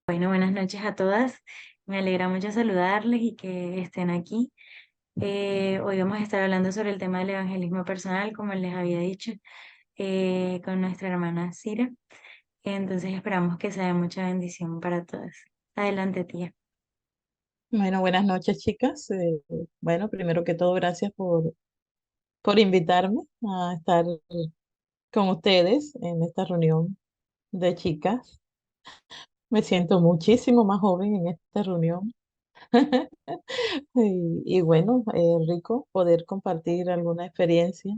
Bueno, buenas noches a todas. Me alegra mucho saludarles y que estén aquí. Hoy vamos a estar hablando sobre el tema del evangelismo personal, como les había dicho, con nuestra hermana Cira. Entonces esperamos que sea de mucha bendición para todas. Adelante, tía. Bueno, buenas noches, chicas. Bueno, primero que todo, gracias por invitarme a estar con ustedes en esta reunión de chicas. Me siento muchísimo más joven en esta reunión. Y bueno, rico poder compartir alguna experiencia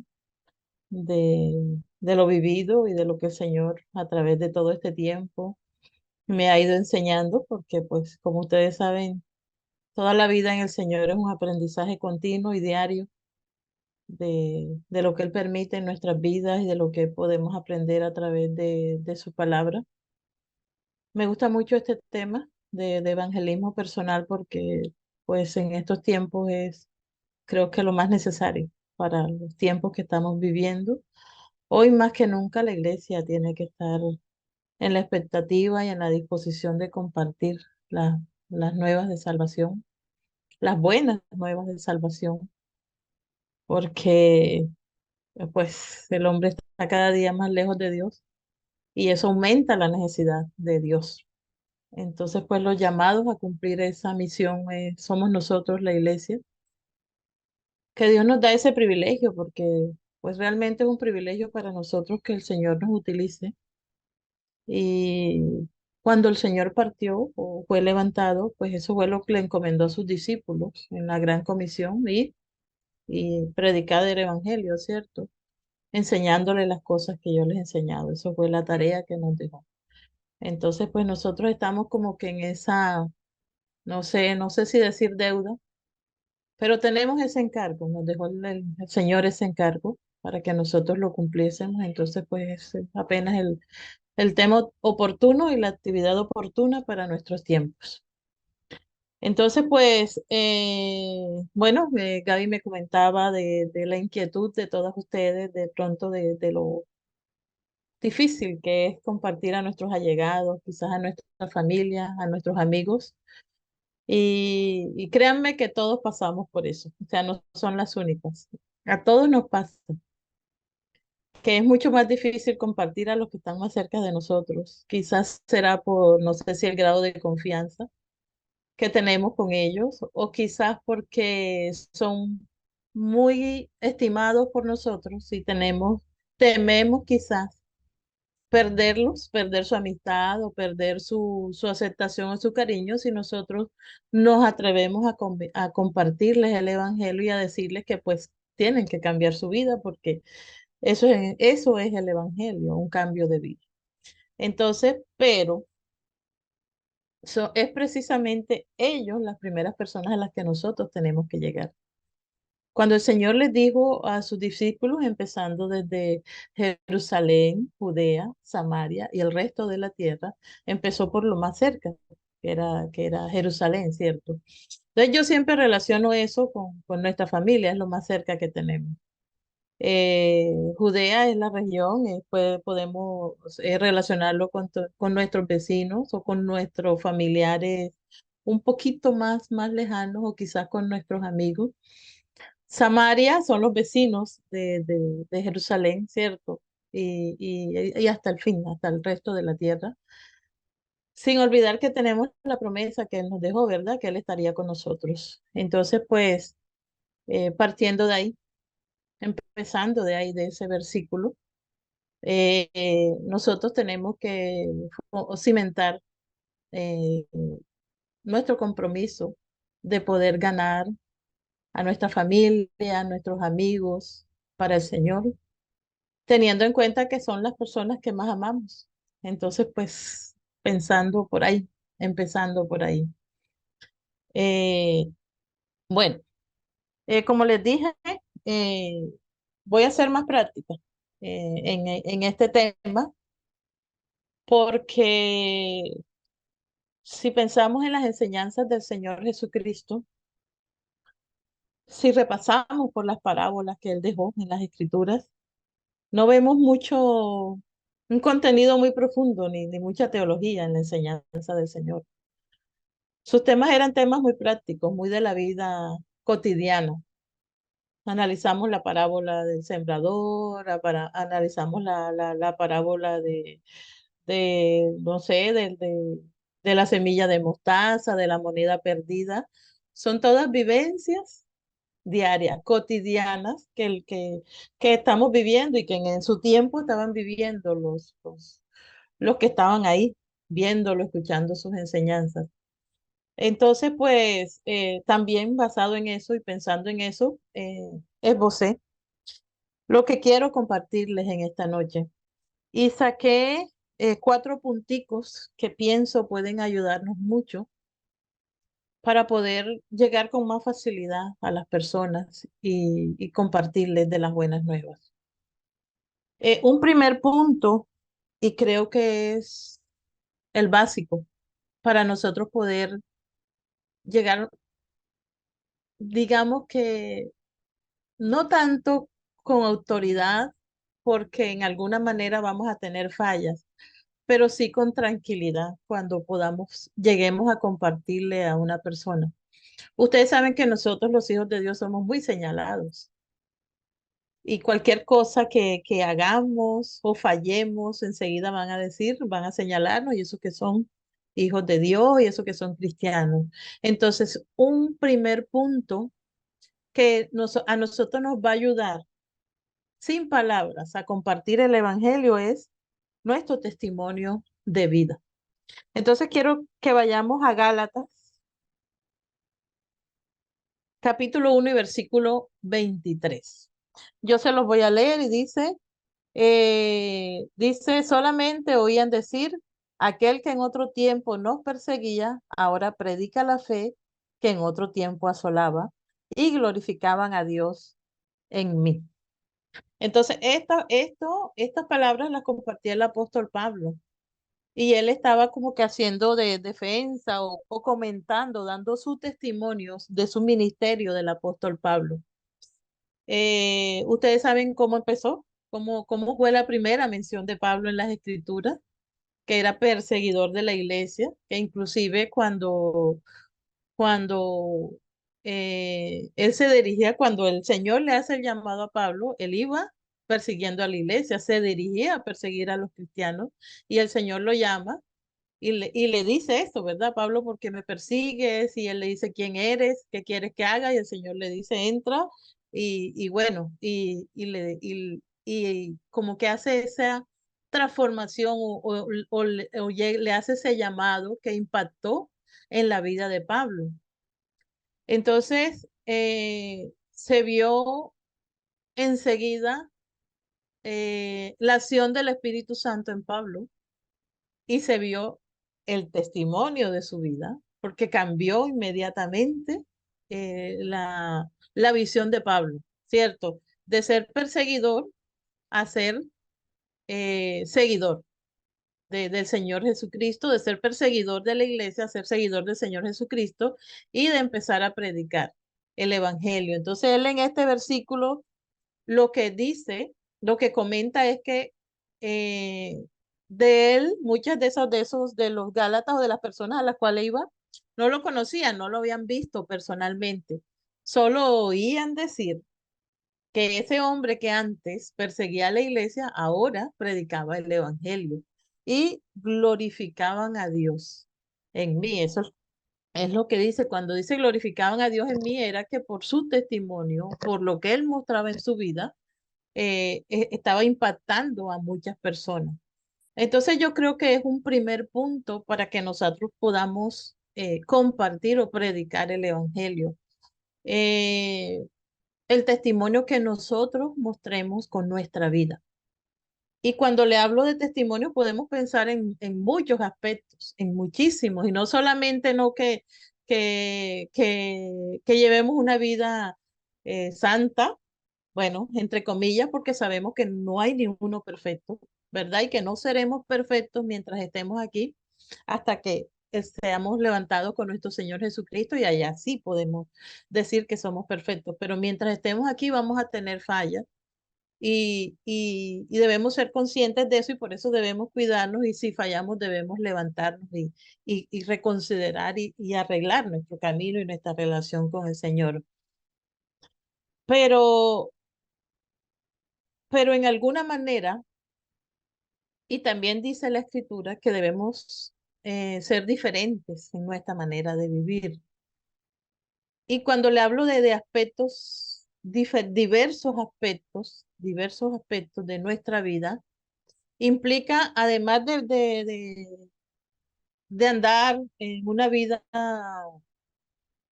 de lo vivido y de lo que el Señor a través de todo este tiempo me ha ido enseñando, porque pues como ustedes saben, toda la vida en el Señor es un aprendizaje continuo y diario de lo que Él permite en nuestras vidas y de lo que podemos aprender a través de su palabra. Me gusta mucho este tema de evangelismo personal porque pues en estos tiempos es creo que lo más necesario para los tiempos que estamos viviendo. Hoy más que nunca la iglesia tiene que estar en la expectativa y en la disposición de compartir las nuevas de salvación, las buenas nuevas de salvación, porque pues el hombre está cada día más lejos de Dios y eso aumenta la necesidad de Dios. Entonces, pues los llamados a cumplir esa misión somos nosotros, la iglesia, que Dios nos da ese privilegio porque pues realmente es un privilegio para nosotros que el Señor nos utilice. Y cuando el Señor partió o fue levantado, pues eso fue lo que le encomendó a sus discípulos en la gran comisión, ir y predicar el evangelio, ¿cierto? Enseñándole las cosas que yo les he enseñado. Eso fue la tarea que nos dejó. Entonces, pues nosotros estamos como que en esa, no sé si decir deuda, pero tenemos ese encargo, nos dejó el Señor ese encargo para que nosotros lo cumpliésemos. Entonces, pues es apenas el tema oportuno y la actividad oportuna para nuestros tiempos. Entonces, pues, bueno, Gaby me comentaba de la inquietud de todas ustedes, de pronto de lo difícil que es compartir a nuestros allegados, quizás a nuestra familia, a nuestros amigos. Y créanme que todos pasamos por eso, o sea, no son las únicas. A todos nos pasa, que es mucho más difícil compartir a los que están más cerca de nosotros. Quizás será por, no sé si el grado de confianza que tenemos con ellos, o quizás porque son muy estimados por nosotros y tememos quizás perderlos, perder su amistad o perder su aceptación o su cariño si nosotros nos atrevemos a compartirles el evangelio y a decirles que pues tienen que cambiar su vida porque eso es el evangelio, un cambio de vida. Entonces, pero es precisamente ellos las primeras personas a las que nosotros tenemos que llegar. Cuando el Señor les dijo a sus discípulos, empezando desde Jerusalén, Judea, Samaria y el resto de la tierra, empezó por lo más cerca, que era Jerusalén, ¿cierto? Entonces yo siempre relaciono eso con nuestra familia, es lo más cerca que tenemos. Judea es la región, podemos relacionarlo con nuestros vecinos o con nuestros familiares un poquito más lejanos o quizás con nuestros amigos. Samaria son los vecinos de Jerusalén, ¿cierto? Y hasta el fin, hasta el resto de la tierra. Sin olvidar que tenemos la promesa que Él nos dejó, ¿verdad? Que Él estaría con nosotros. Entonces, pues, partiendo de ahí, empezando de ahí, de ese versículo, nosotros tenemos que cimentar eh, nuestro compromiso de poder ganar a nuestra familia, a nuestros amigos para el Señor, teniendo en cuenta que son las personas que más amamos. Entonces, pues, pensando por ahí, empezando por ahí. Eh, bueno, como les dije, eh, voy a ser más práctica en este tema, porque si pensamos en las enseñanzas del Señor Jesucristo, si repasamos por las parábolas que Él dejó en las Escrituras, no vemos mucho, un contenido muy profundo, ni mucha teología en la enseñanza del Señor. Sus temas eran temas muy prácticos, muy de la vida cotidiana. Analizamos la parábola del sembrador, analizamos la parábola no sé, de la semilla de mostaza, de la moneda perdida. Son todas vivencias diarias, cotidianas, que estamos viviendo y que en su tiempo estaban viviendo los que estaban ahí, viéndolo, escuchando sus enseñanzas. Entonces, pues, también basado en eso y pensando en eso, esbocé lo que quiero compartirles en esta noche. Y saqué cuatro punticos que pienso pueden ayudarnos mucho para poder llegar con más facilidad a las personas y compartirles de las buenas nuevas. Un primer punto, y creo que es el básico para nosotros poder llegar, digamos que no tanto con autoridad, porque en alguna manera vamos a tener fallas, pero sí con tranquilidad cuando podamos, lleguemos a compartirle a una persona. Ustedes saben que nosotros los hijos de Dios somos muy señalados y cualquier cosa que hagamos o fallemos, enseguida van a decir, van a señalarnos y eso que son hijos de Dios y eso que son cristianos. Entonces, un primer punto que a nosotros nos va a ayudar sin palabras a compartir el Evangelio es nuestro testimonio de vida. Entonces quiero que vayamos a Gálatas, capítulo 1 y versículo 23. Yo se los voy a leer y dice, solamente oían decir, aquel que en otro tiempo nos perseguía, ahora predica la fe que en otro tiempo asolaba y glorificaban a Dios en mí. Entonces, estas palabras las compartía el apóstol Pablo y él estaba como que haciendo de defensa o comentando, dando sus testimonios de su ministerio del apóstol Pablo. ¿Ustedes saben cómo empezó? ¿Cómo fue la primera mención de Pablo en las Escrituras? Que era perseguidor de la iglesia, que inclusive cuando él se dirigía, cuando el Señor le hace el llamado a Pablo, él iba persiguiendo a la iglesia, se dirigía a perseguir a los cristianos y el Señor lo llama y le dice esto, ¿verdad, Pablo? ¿Porque me persigues? Y él le dice, ¿quién eres? ¿Qué quieres que haga? Y el Señor le dice, entra y bueno, y como que hace esa transformación le hace ese llamado que impactó en la vida de Pablo. Entonces, se vio enseguida la acción del Espíritu Santo en Pablo y se vio el testimonio de su vida, porque cambió inmediatamente la visión de Pablo, ¿cierto? De ser perseguidor a ser seguidor del Señor Jesucristo, de ser perseguidor de la iglesia a ser seguidor del Señor Jesucristo y de empezar a predicar el Evangelio. Entonces él en este versículo lo que dice, lo que comenta es que eh, de él, muchas de los Gálatas o de las personas a las cuales iba, no lo conocían, no lo habían visto personalmente, solo oían decir que ese hombre que antes perseguía a la iglesia, ahora predicaba el evangelio y glorificaban a Dios en mí. Eso es lo que dice, cuando dice glorificaban a Dios en mí, era que por su testimonio, por lo que él mostraba en su vida, estaba impactando a muchas personas. Entonces yo creo que es un primer punto para que nosotros podamos compartir o predicar el Evangelio. Eh, el testimonio que nosotros mostremos con nuestra vida. Y cuando le hablo de testimonio, podemos pensar en muchos aspectos, en muchísimos, y no solamente no que llevemos una vida santa, bueno, entre comillas, porque sabemos que no hay ninguno perfecto, ¿verdad? Y que no seremos perfectos mientras estemos aquí hasta que seamos levantados con nuestro Señor Jesucristo y allá sí podemos decir que somos perfectos, pero mientras estemos aquí vamos a tener fallas y debemos ser conscientes de eso y por eso debemos cuidarnos y si fallamos debemos levantarnos y reconsiderar y arreglar nuestro camino y nuestra relación con el Señor. Pero, pero en alguna manera, y también dice la Escritura que debemos ser diferentes en nuestra manera de vivir. Y cuando le hablo de aspectos, diversos aspectos de nuestra vida, implica, además de andar en una vida,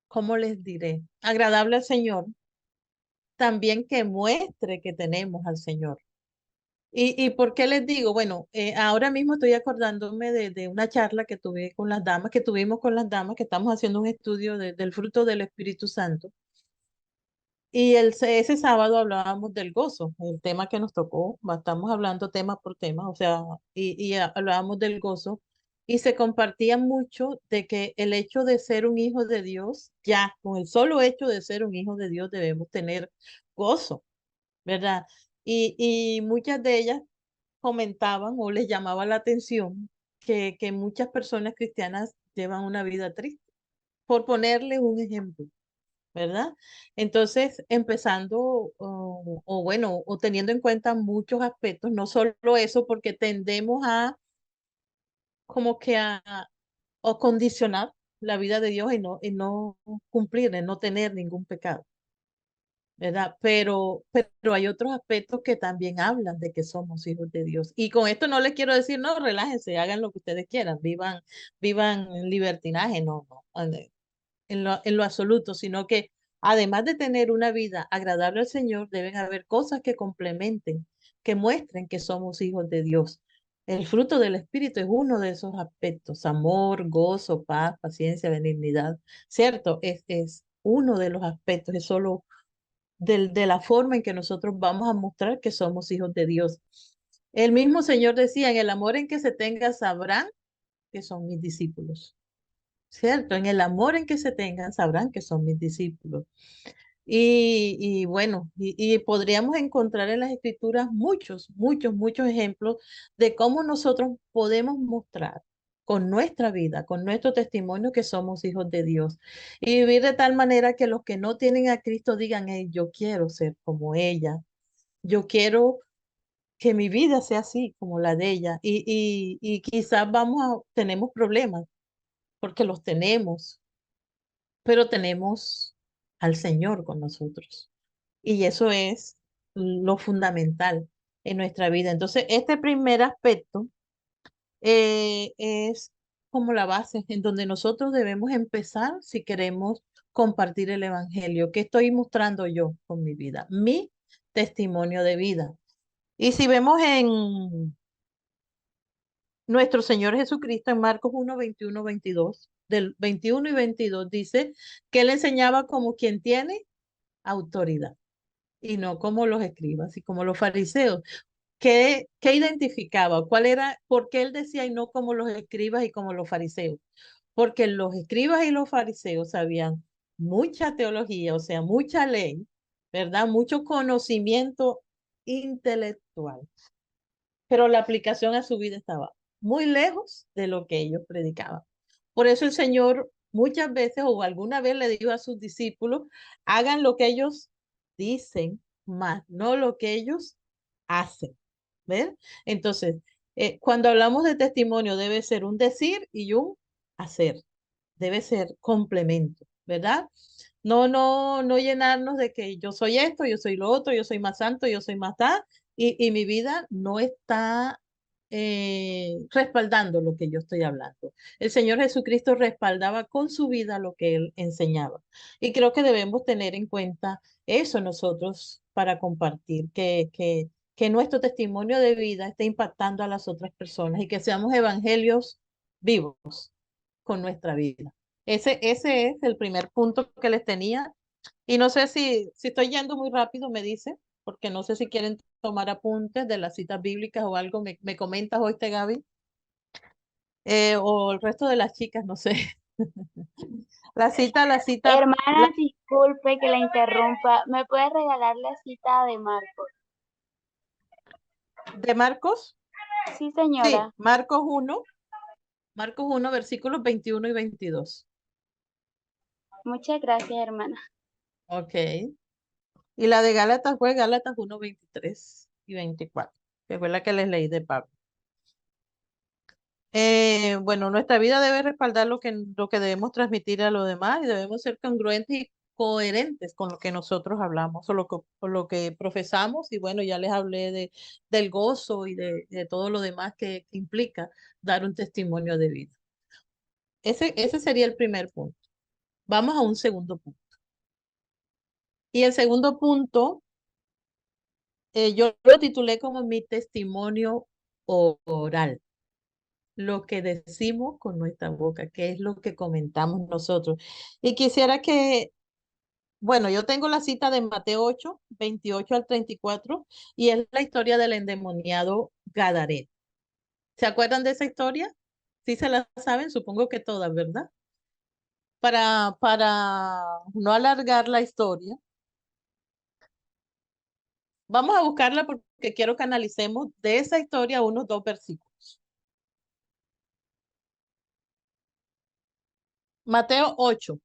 ¿cómo les diré? Agradable al Señor, también que muestre que tenemos al Señor. ¿Y por qué les digo? Bueno, ahora mismo estoy acordándome de una charla que tuve con las damas, que tuvimos con las damas, que estamos haciendo un estudio del fruto del Espíritu Santo. Y ese sábado hablábamos del gozo, el tema que nos tocó, estamos hablando tema por tema, o sea, hablábamos del gozo y se compartía mucho de que el hecho de ser un hijo de Dios, ya con el solo hecho de ser un hijo de Dios debemos tener gozo, ¿verdad? Y muchas de ellas comentaban o les llamaba la atención que muchas personas cristianas llevan una vida triste, por ponerles un ejemplo. ¿Verdad? Entonces, empezando, o bueno, o teniendo en cuenta muchos aspectos, no solo eso, porque tendemos a como que o condicionar la vida de Dios y no cumplir, en no tener ningún pecado, ¿verdad? Pero hay otros aspectos que también hablan de que somos hijos de Dios. Y con esto no les quiero decir, no, relájense, hagan lo que ustedes quieran, vivan en libertinaje, no, no en lo absoluto, sino que además de tener una vida agradable al Señor, deben haber cosas que complementen, que muestren que somos hijos de Dios. El fruto del Espíritu es uno de esos aspectos, amor, gozo, paz, paciencia, benignidad, ¿cierto? Es uno de los aspectos, es solo de la forma en que nosotros vamos a mostrar que somos hijos de Dios. El mismo Señor decía, en el amor en que se tenga sabrán que son mis discípulos. ¿Cierto? En el amor en que se tengan, sabrán que son mis discípulos. Y bueno, y podríamos encontrar en las escrituras muchos ejemplos de cómo nosotros podemos mostrar con nuestra vida, con nuestro testimonio que somos hijos de Dios. Y vivir de tal manera que los que no tienen a Cristo digan, "Hey, yo quiero ser como ella, yo quiero que mi vida sea así como la de ella. Y quizás tenemos problemas, porque los tenemos, pero tenemos al Señor con nosotros. Y eso es lo fundamental en nuestra vida. Entonces, este primer aspecto es como la base en donde nosotros debemos empezar si queremos compartir el Evangelio. ¿Qué estoy mostrando yo con mi vida? Mi testimonio de vida. Y si vemos en nuestro Señor Jesucristo en Marcos 1, 21, 22, del 21 y 22 dice que él enseñaba como quien tiene autoridad y no como los escribas y como los fariseos. ¿Qué identificaba? ¿Cuál era? ¿Por qué él decía y no como los escribas y como los fariseos? Porque los escribas y los fariseos sabían mucha teología, o sea, mucha ley, ¿verdad? Mucho conocimiento intelectual, pero la aplicación a su vida estaba muy lejos de lo que ellos predicaban. Por eso el Señor muchas veces o alguna vez le dijo a sus discípulos, hagan lo que ellos dicen, más no lo que ellos hacen. ¿Ven? Entonces, cuando hablamos de testimonio debe ser un decir y un hacer, debe ser complemento, ¿verdad? No llenarnos de que yo soy esto, yo soy lo otro, yo soy más santo, yo soy más tal, y mi vida no está respaldando lo que yo estoy hablando. El Señor Jesucristo respaldaba con su vida lo que él enseñaba. Y creo que debemos tener en cuenta eso nosotros para compartir, que nuestro testimonio de vida esté impactando a las otras personas y que seamos evangelios vivos con nuestra vida. Ese es el primer punto que les tenía. Y no sé si estoy yendo muy rápido, me dice, porque no sé si quieren tomar apuntes de las citas bíblicas o algo. ¿Me comentas hoy, Gaby? O el resto de las chicas, no sé. La cita, Hermana, disculpe que la interrumpa. ¿Me puede regalar la cita de Marcos? ¿De Marcos? Sí, Sí, señora. Marcos uno, versículos 21 y 22. Muchas gracias, hermana. Ok. Y la de Gálatas fue Gálatas 1, 23 y 24, que fue la que les leí de Pablo. Bueno, nuestra vida debe respaldar lo que debemos transmitir a los demás y debemos ser congruentes y coherentes con lo que nosotros hablamos o lo que profesamos. Y bueno, ya les hablé del gozo y de todo lo demás que implica dar un testimonio de vida. Ese sería el primer punto. Vamos a un segundo punto. Y el segundo punto, yo lo titulé como mi testimonio oral. Lo que decimos con nuestra boca, que es lo que comentamos nosotros. Y quisiera que, bueno, yo tengo la cita de Mateo 8, 28 al 34, y es la historia del endemoniado Gadareno. ¿Se acuerdan de esa historia? Sí se la saben, supongo que todas, ¿verdad? Para no alargar la historia, vamos a buscarla porque quiero que analicemos de esa historia unos dos versículos. Mateo 8.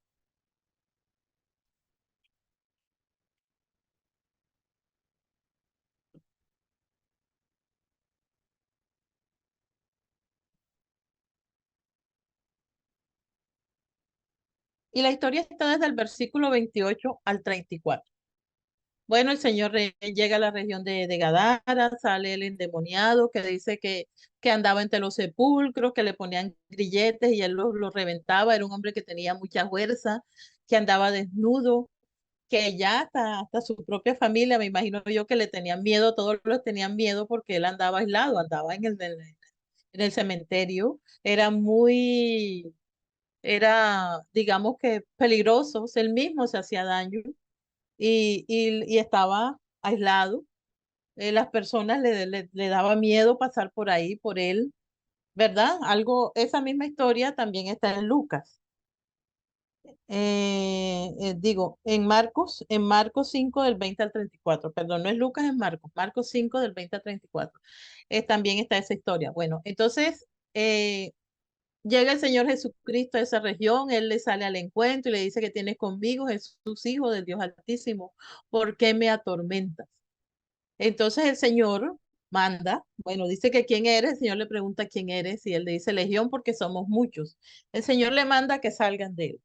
Y la historia está desde el versículo 28 al 34. Bueno, el señor llega a la región de Gadara, sale el endemoniado que dice que andaba entre los sepulcros, que le ponían grilletes y él los reventaba. Era un hombre que tenía mucha fuerza, que andaba desnudo, que ya hasta su propia familia, me imagino yo que le tenían miedo, todos los tenían miedo porque él andaba aislado, andaba en el cementerio. Digamos que peligroso, él mismo se hacía daño y estaba aislado. Las personas le daba miedo pasar por ahí, por él, ¿verdad? Esa misma historia también está en Lucas. Digo, en Marcos 5 del 20 al 34, perdón, no es Lucas, es Marcos 5 del 20 al 34. También está esa historia. Bueno, entonces, llega el Señor Jesucristo a esa región, Él le sale al encuentro y le dice que tienes conmigo, Jesús, Hijo del Dios Altísimo, ¿por qué me atormentas? Entonces el Señor manda, bueno, dice que quién eres, el Señor le pregunta quién eres y él le dice legión porque somos muchos. El Señor le manda que salgan de él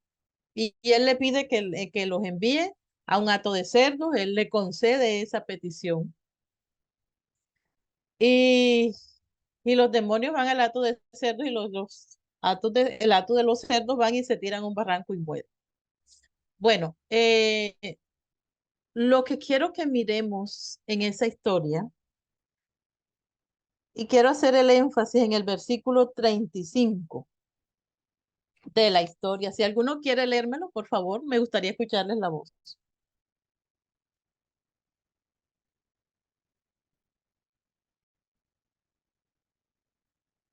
y él le pide que los envíe a un hato de cerdos, él le concede esa petición. Y, y los demonios van al hato de cerdos y el hato de los cerdos van y se tiran a un barranco y mueren. Bueno, lo que quiero que miremos en esa historia, y quiero hacer el énfasis en el versículo 35 de la historia. Si alguno quiere leérmelo, por favor, me gustaría escucharles la voz.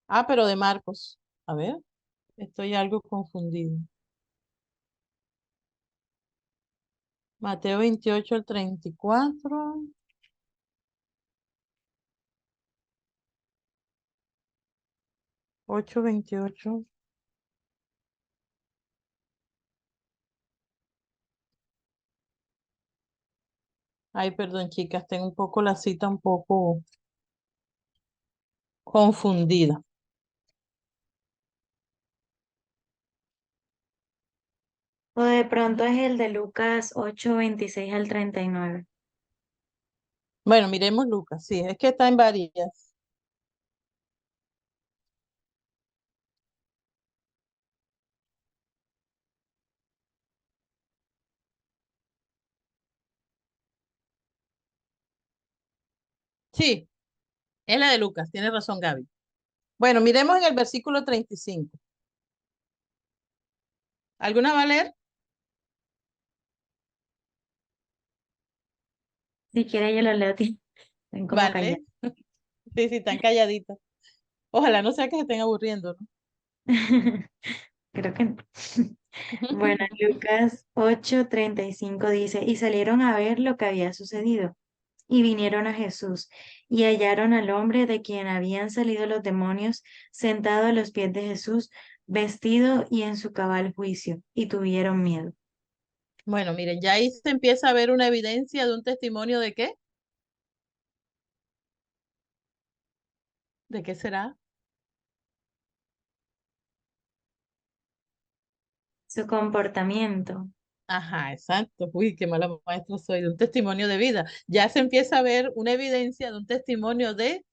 Ah, pero de Marcos. A ver, estoy algo confundido. Mateo 28 al 34. 8:28. Ay, perdón, chicas, tengo un poco la cita un poco confundida. O de pronto es el de Lucas 8 26 al 39. Bueno, miremos Lucas. Sí, es que está en varias. Sí, es la de Lucas, tiene razón Gaby. Bueno, miremos en el versículo 35. ¿Alguna va a leer? Si quiere yo lo leo a ti. Ven como callado. Vale. Sí, sí, están calladitas. Ojalá no sea que se estén aburriendo, ¿no? Creo que no. Bueno, Lucas 8 35 dice, y salieron a ver lo que había sucedido. y vinieron a Jesús, y hallaron al hombre de quien habían salido los demonios, sentado a los pies de Jesús, vestido y en su cabal juicio, y tuvieron miedo. Bueno, miren, ya ahí se empieza a ver una evidencia de un testimonio de qué. ¿De qué será? Su comportamiento. Ajá, exacto. Uy, qué mala maestra soy, de un testimonio de vida. Ya se empieza a ver una evidencia de un testimonio de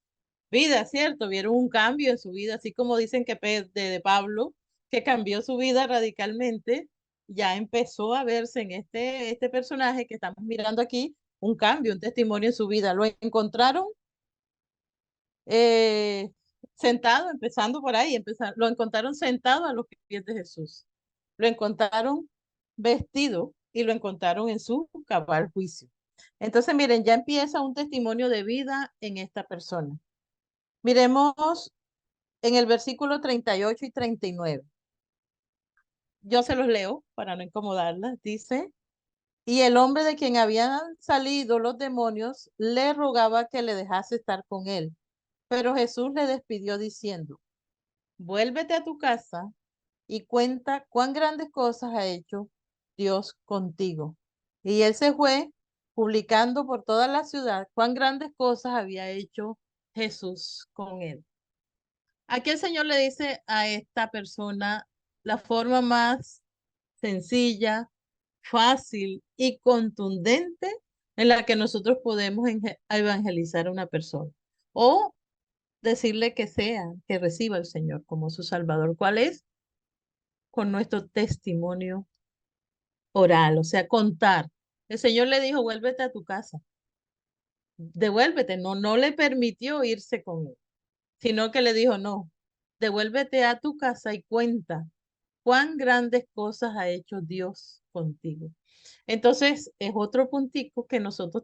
vida, ¿cierto? Vieron un cambio en su vida, así como dicen que de Pablo, que cambió su vida radicalmente, ya empezó a verse en este personaje que estamos mirando aquí, un cambio, un testimonio en su vida. Lo encontraron eh, sentado, empezando por ahí, lo encontraron sentado a los pies de Jesús. Lo encontraron vestido y lo encontraron en su cabal juicio. Entonces, miren, ya empieza un testimonio de vida en esta persona. Miremos en el versículo 38 y 39. Yo se los leo para no incomodarlas. Dice, y el hombre de quien habían salido los demonios le rogaba que le dejase estar con él. Pero Jesús le despidió diciendo, vuélvete a tu casa y cuenta cuán grandes cosas ha hecho Dios contigo. Y él se fue publicando por toda la ciudad cuán grandes cosas había hecho Jesús con él. Aquí el Señor le dice a esta persona la forma más sencilla, fácil y contundente en la que nosotros podemos evangelizar a una persona o decirle que sea, que reciba al Señor como su Salvador. ¿Cuál es? Con nuestro testimonio oral, o sea, contar. El Señor le dijo, vuélvete a tu casa, devuélvete, no le permitió irse con él, sino que le dijo, no, devuélvete a tu casa y cuenta cuán grandes cosas ha hecho Dios contigo. Entonces, es otro puntico que nosotros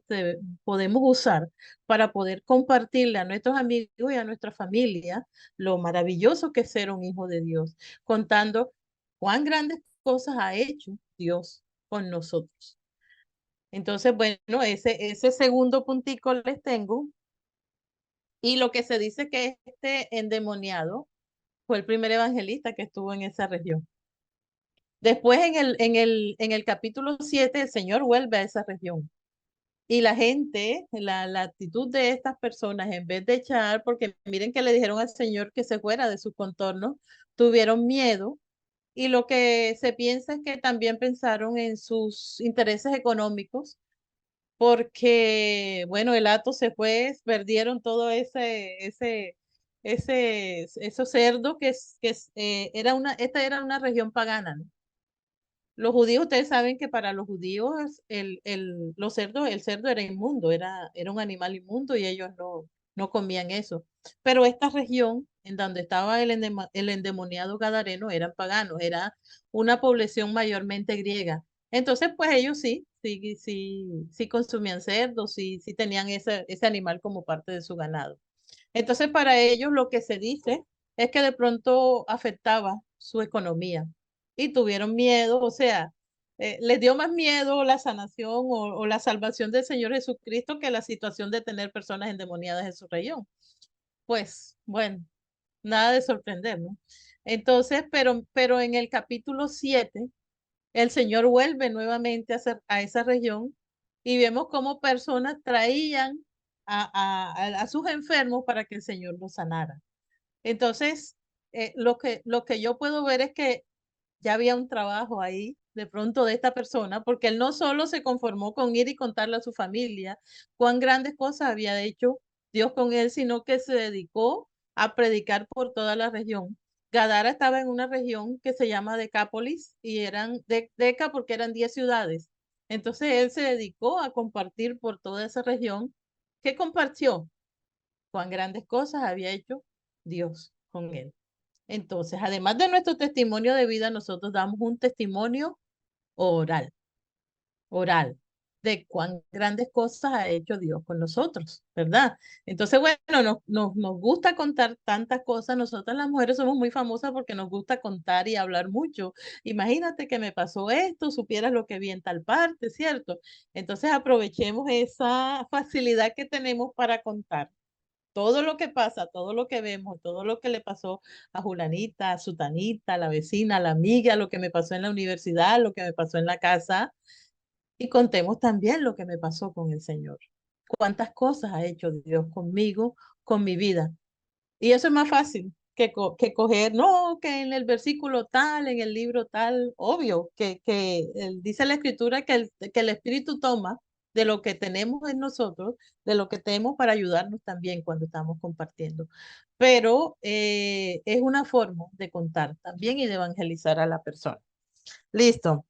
podemos usar para poder compartirle a nuestros amigos y a nuestra familia lo maravilloso que es ser un hijo de Dios, contando cuán grandes cosas ha hecho Dios con nosotros. Entonces, bueno, ese segundo puntico les tengo. Y lo que se dice que este endemoniado fue el primer evangelista que estuvo en esa región. Después en el capítulo 7 el Señor vuelve a esa región. Y la gente, la actitud de estas personas, en vez de echar, porque miren que le dijeron al Señor que se fuera de su contorno, tuvieron miedo. Y lo que se piensa es que también pensaron en sus intereses económicos, porque, bueno, el hato se fue, perdieron todo esos cerdos esta era una región pagana, ¿no? Los judíos, ustedes saben que para los judíos el cerdo era inmundo, era un animal inmundo y ellos no comían eso. Pero esta región en donde estaba el endemoniado gadareno eran paganos, era una población mayormente griega. Entonces, pues ellos sí consumían cerdos, sí tenían ese animal como parte de su ganado. Entonces, para ellos lo que se dice es que de pronto afectaba su economía y tuvieron miedo, o sea, les dio más miedo la sanación o la salvación del Señor Jesucristo que la situación de tener personas endemoniadas en su región. Pues, bueno, nada de sorprender, ¿no? Entonces, pero en el capítulo 7 el Señor vuelve nuevamente a esa región y vemos cómo personas traían a sus enfermos para que el Señor los sanara. Entonces, lo que yo puedo ver es que ya había un trabajo ahí de pronto de esta persona, porque él no solo se conformó con ir y contarle a su familia cuán grandes cosas había hecho Dios con él, sino que se dedicó a predicar por toda la región. Gadara estaba en una región que se llama Decápolis y eran Deca porque eran 10 ciudades. Entonces él se dedicó a compartir por toda esa región. ¿Qué compartió? Cuán grandes cosas había hecho Dios con él. Entonces, además de nuestro testimonio de vida, nosotros damos un testimonio oral, oral. de cuán grandes cosas ha hecho Dios con nosotros, ¿verdad? Entonces, bueno, nos gusta contar tantas cosas. Nosotras las mujeres somos muy famosas porque nos gusta contar y hablar mucho. Imagínate que me pasó esto, supieras lo que vi en tal parte, ¿cierto? Entonces aprovechemos esa facilidad que tenemos para contar todo lo que pasa, todo lo que vemos, todo lo que le pasó a Julanita, a Sutanita, a la vecina, a la amiga, lo que me pasó en la universidad, lo que me pasó en la casa, y contemos también lo que me pasó con el Señor. Cuántas cosas ha hecho Dios conmigo, con mi vida. Y eso es más fácil que coger, no, que en el versículo tal, en el libro tal, obvio, dice la Escritura que el Espíritu toma de lo que tenemos en nosotros, de lo que tenemos para ayudarnos también cuando estamos compartiendo. Pero es una forma de contar también y de evangelizar a la persona. Listo.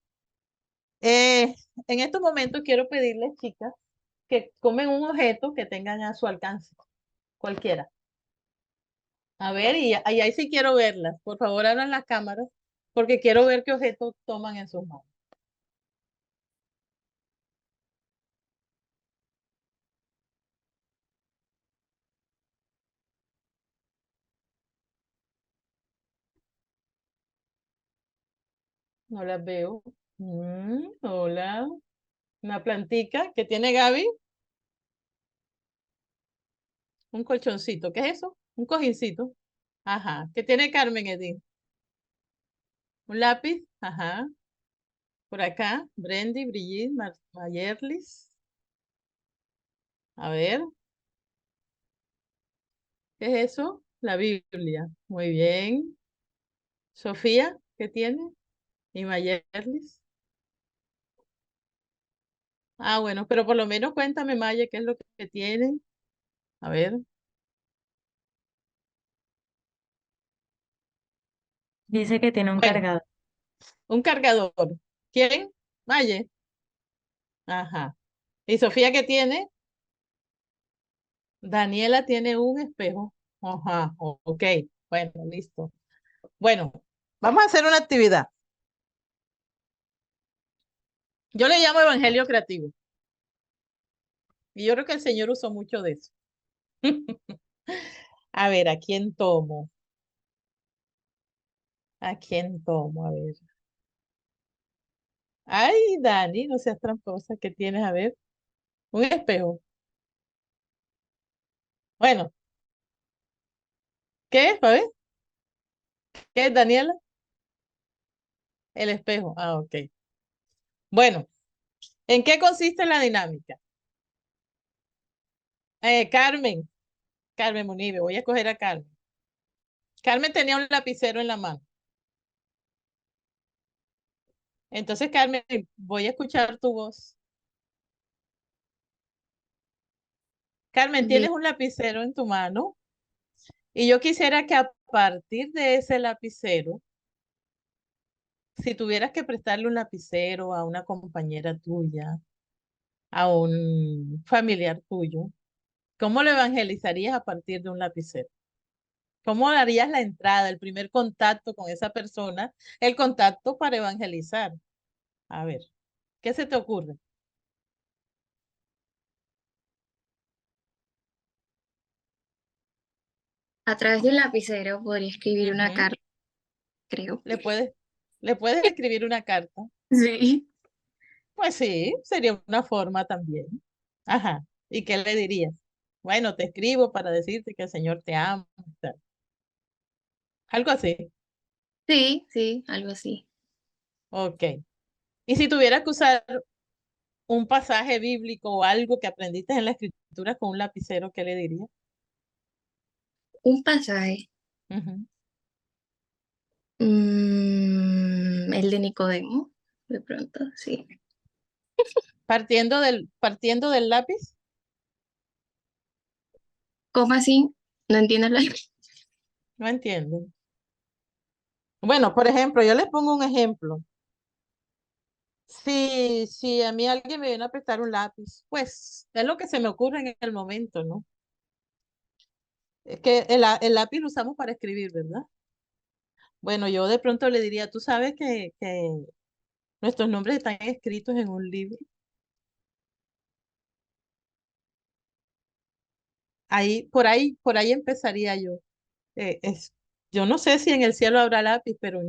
En estos momentos quiero pedirles, chicas, que comen un objeto que tengan a su alcance, cualquiera. A ver, y ahí sí quiero verlas. Por favor, abran las cámaras porque quiero ver qué objetos toman en sus manos. No las veo. Hola. Una plantica que tiene Gaby. Un colchoncito. ¿Qué es eso? Un cojincito. Ajá. ¿Qué tiene Carmen Edith? Un lápiz. Ajá. Por acá. Brendy, Brigitte, Mayerlis. A ver. ¿Qué es eso? La Biblia. Muy bien. Sofía, ¿qué tiene? Y Mayerlis. Ah, bueno, pero por lo menos cuéntame, Maya, qué es lo que tienen. A ver, Dice que tiene un bueno, cargador. un cargador. ¿Quién? Maya. Ajá. ¿Y Sofía qué tiene? Daniela tiene un espejo. Ajá, ok. Bueno, listo. Bueno, vamos a hacer una actividad. Yo le llamo Evangelio Creativo. Y yo creo que el Señor usó mucho de eso. A ver, ¿a quién tomo? ¿A quién tomo? A ver. Ay, Dani, no seas tramposa. ¿Qué tienes? A ver. Un espejo. Bueno, ¿qué es? A ver. ¿Qué es, Daniela? El espejo. Ah, ok. Bueno, ¿en qué consiste la dinámica? Carmen, Carmen Munive, voy a escoger a Carmen. Carmen tenía un lapicero en la mano. Entonces, Carmen, voy a escuchar tu voz. Carmen, Bien. tienes un lapicero en tu mano y yo quisiera que a partir de ese lapicero, si tuvieras que prestarle un lapicero a una compañera tuya, a un familiar tuyo, ¿cómo lo evangelizarías a partir de un lapicero? ¿Cómo harías la entrada, el primer contacto con esa persona, el contacto para evangelizar? A ver, ¿qué se te ocurre? A través de un lapicero podría escribir una Ujú. carta, creo. ¿Le puedes, le puedes escribir una carta? Sí. Pues sí, sería una forma también. Ajá. ¿Y qué le dirías? Bueno, te escribo para decirte que el Señor te ama. Tal. Algo así. Sí, sí, algo así. Ok. Y si tuvieras que usar un pasaje bíblico o algo que aprendiste en la escritura con un lapicero, ¿qué le dirías? Un pasaje. Ujú. El de Nicodemo, de pronto, sí. Partiendo del lápiz, ¿Cómo así? No entiendo la... no entiendo. Bueno, por ejemplo, yo les pongo un ejemplo. Si a mí alguien me viene a prestar un lápiz, pues es lo que se me ocurre en el momento, ¿no? Es que el lápiz lo usamos para escribir, ¿verdad? Bueno, yo de pronto le diría, tú sabes que nuestros nombres están escritos en un libro. Por ahí empezaría yo. Eh, es, yo no sé si en el cielo habrá lápiz, pero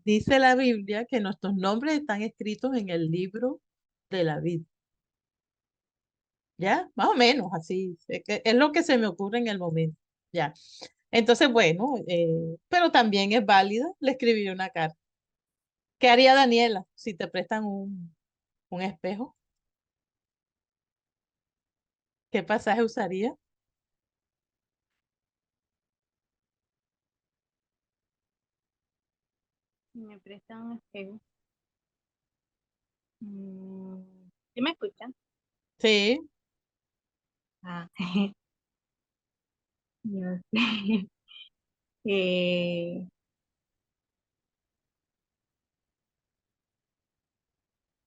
dice la Biblia que nuestros nombres están escritos en el libro de la vida. ¿Ya? Más o menos así. Es lo que se me ocurre en el momento. Ya. Entonces, bueno, pero también es válida. Le escribí una carta. ¿Qué haría Daniela si te prestan un espejo? ¿Qué pasaje usaría? Me prestan un espejo. ¿Sí me escuchan? Sí. Ah, no sé. Eh,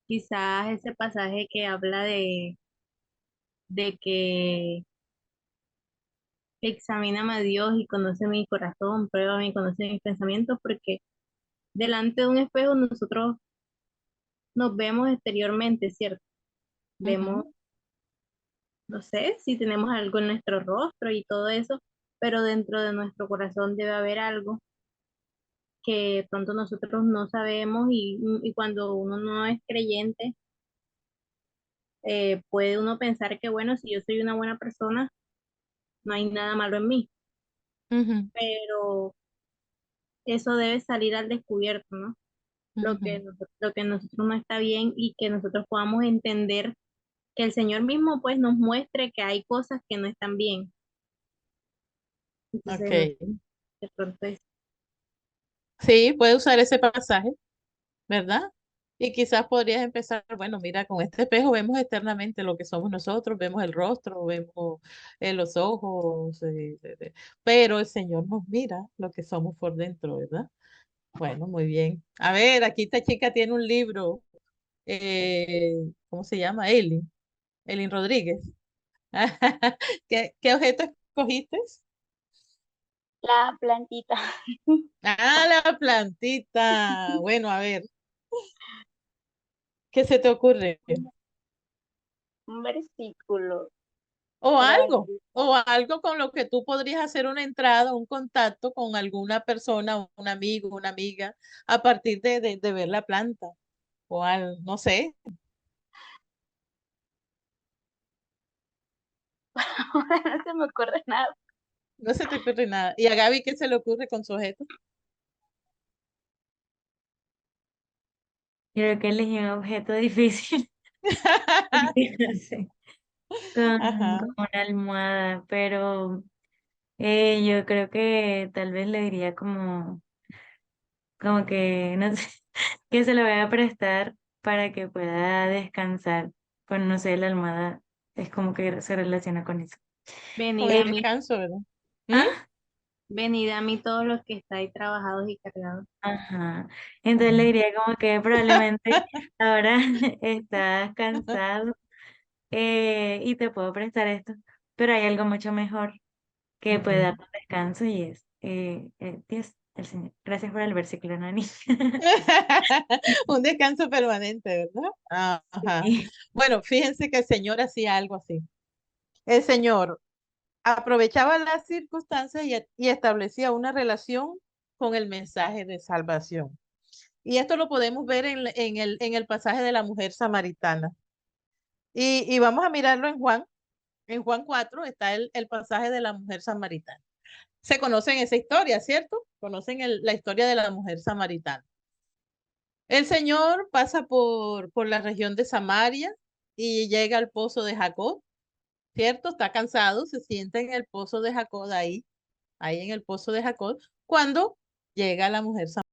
Quizás ese pasaje que habla de que examíname a Dios y conoce mi corazón, pruébame y conoce mis pensamientos, porque delante de un espejo nosotros nos vemos exteriormente, ¿cierto? Vemos, Ujú, no sé, si tenemos algo en nuestro rostro y todo eso, pero dentro de nuestro corazón debe haber algo que de pronto nosotros no sabemos y cuando uno no es creyente, puede uno pensar que, bueno, si yo soy una buena persona, no hay nada malo en mí, ujú, pero eso debe salir al descubierto, ¿no? ujú. Lo que nosotros no está bien y que nosotros podamos entender que el Señor mismo pues nos muestre que hay cosas que no están bien. Entonces, no sé, Ok. de pronto es, Sí, puede usar ese pasaje, ¿verdad? Y quizás podrías empezar, bueno, mira, con este espejo vemos externamente lo que somos nosotros, vemos el rostro, vemos los ojos, pero el Señor nos mira lo que somos por dentro, ¿verdad? Bueno, muy bien. A ver, aquí esta chica tiene un libro, ¿cómo se llama? Elin Rodríguez. ¿Qué objeto escogiste? La plantita, Ah, la plantita. Bueno, a ver, ¿qué se te ocurre? un versículo O evangelista. algo con lo que tú podrías hacer una entrada, un contacto con alguna persona, un amigo, una amiga, a partir de ver la planta. No sé, No se me ocurre nada. no se te ocurre nada. ¿Y a Gaby qué se le ocurre con su objeto? Creo que elegí un objeto difícil. No sé, Ajá. como una almohada, pero yo creo que tal vez le diría como que, no sé, que se lo voy a prestar para que pueda descansar. Pues no sé, la almohada es como que se relaciona con eso. venid Con el a Eh, mí, descanso, ¿verdad? ¿Mm? ah, venid a mí todos los que estáis trabajados y cargados. ajá. Entonces le diría como que probablemente ahora estás cansado y te puedo prestar esto, pero hay algo mucho mejor que puede Ujú. dar un descanso y es Dios, el Señor. Gracias por el versículo, Nani. Un descanso permanente, ¿verdad? Ajá. Sí. Bueno, fíjense que el Señor hacía algo así. El Señor aprovechaba las circunstancias y establecía una relación con el mensaje de salvación. Y esto lo podemos ver en el pasaje de la mujer samaritana. Y vamos a mirarlo en Juan. En Juan 4 está el pasaje de la mujer samaritana. Se conocen esa historia, ¿cierto? Conocen la historia de la mujer samaritana. El Señor pasa por la región de Samaria y llega al pozo de Jacob, ¿cierto? Está cansado, se sienta en el pozo de Jacob ahí en el pozo de Jacob, cuando llega la mujer samaritana.